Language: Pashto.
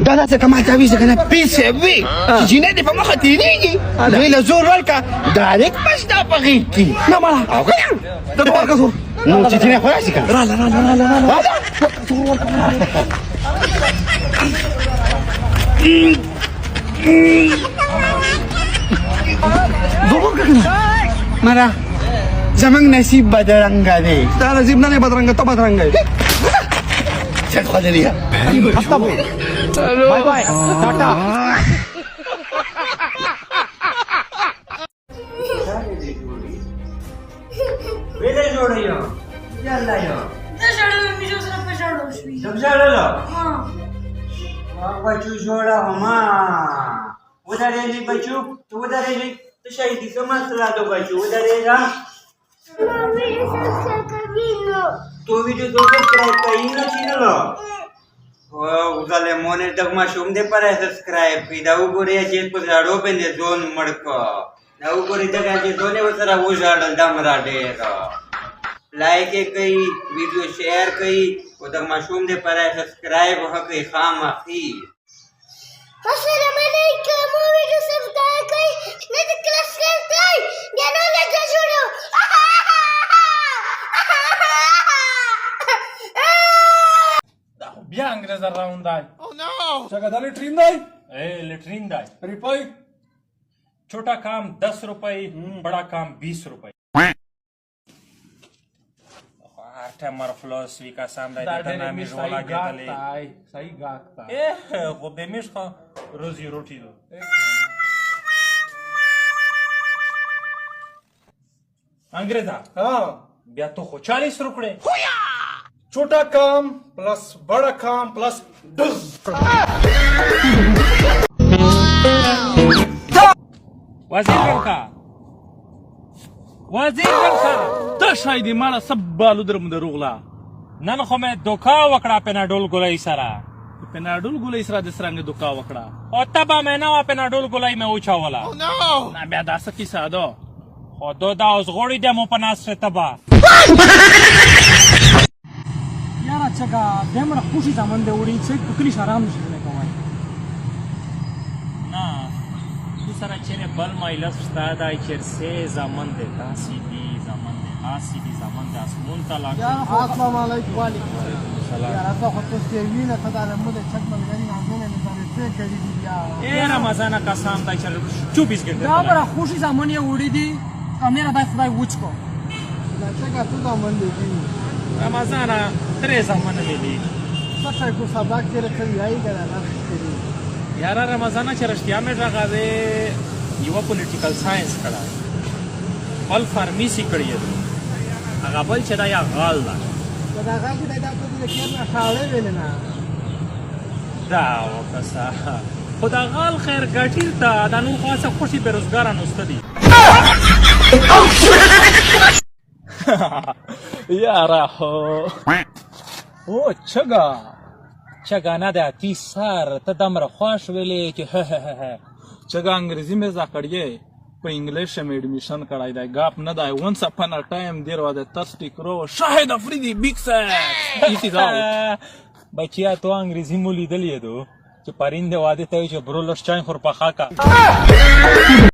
دا څه کما تعویض کنه پیسې وي جنې دې په مخه تیریږي دوی له زور ورکا ډایرکټ پښتا پغې کی نه مړه او کنه د دوه کسو نو چې جنې خو راشي کنه را مړه زمنګ نصیب بدرنګ دی تا نصیب نه بدرنګ ته بدرنګ چل خو دې لیا bye bye Tata वेले जोड़ियो चल लायो दशड़ो में मुझे उसने पछाड़ो उसमें समझाड़ो लो हाँ बच्चू जोड़ा हमा उधर नहीं बच्चू तो उधर नहीं तो शायद समझ ला दो बच्चू उधर रहेगा तो वीडियो तो सब्सक्राइब कहीं ना चैनल उजाले मोने तक मा शुम दे पर सब्सक्राइब की दाऊ गोरे जे पर जाडो पे ने दोन मडको दाऊ गोरे तक जे दोने वसरा वो जाडल दमरा डेरा लाइक कई वीडियो शेयर कई वो तक मा शुम दे पर सब्सक्राइब हके खाम आखी असला मैंने एक वीडियो सब्सक्राइब कई नहीं तो क्लास करते ये नो ले जा छोड़ो بیا انګريز راوند دی او نو څنګه د لټرین دی लेटरिन दाई रिपाई छोटा काम 10 रुपए बड़ा काम 20 रुपए टाइमर फ्लोस विका सामने देता ना मी रोला गेतले सही गाता वो बेमिश का रोजी रोटी दो अंग्रेजा हाँ ब्या तो 40 रुपए छोटा काम प्लस बड़ा काम प्लस वजीर का ته شاید مالا سبالو درم دروغلا نن خو مې دوکا وکړه پناډول ګولای سره پناډول ګولې سره د سرنګ دوکا وکړه او تبا مې نه پناډول ګولای مې اوچاولا نه بیا داسه کی ساده خو دا اوس غوړی دمو په ناس تبا یاره چګه دمر خوشي زمون دی وړي چې کلی شرام نشي نه کوي نه تو سره چیرې بل مایلس استاد ای چیر سه زمان دی تاسو دی زمان دی اسی دی زمان دی اسمون تعالی السلام علیکم وعلیکم السلام یاره زه خو ته وینې ته دا مو د چک ملګری نه نه نه څه کوي دی اے رمضان کا سام دای چر 24 घंटे دا بر خوشي زمون یې وړي دي کیمرا دای خدای وچ کو دا څنګه ته زمون دی رمضان 3 زمان ملي څه کو سبق کې راځي یای کنه نه یاره رمضان چې رښتیا مې راغله یو پولیټیکل ساينس کړه بل فارمیسی کړی دی هغه بل چې دا یا غال ده دا هغه چې دا په دې کې نه خاله ویل نه دا وکسا خدا غال خیر ګټیر تا دا نو خاصه خوشي بیروزګارانو استدي یاره او چګه چګانا ده تی سر ته دمر خوش ویلې چې چګه انګریزي مې زده کړی په انګلیش مې ایډمیشن کړای دی غاپ نه دی ونس اپن ا ټایم دیر و د ترسټی کرو شاهد افریدی بیگ سر ایتی دا بچیا تو انګریزي مو لیدلې دو چې پرینده واده ته چې برولش چای خور پخا کا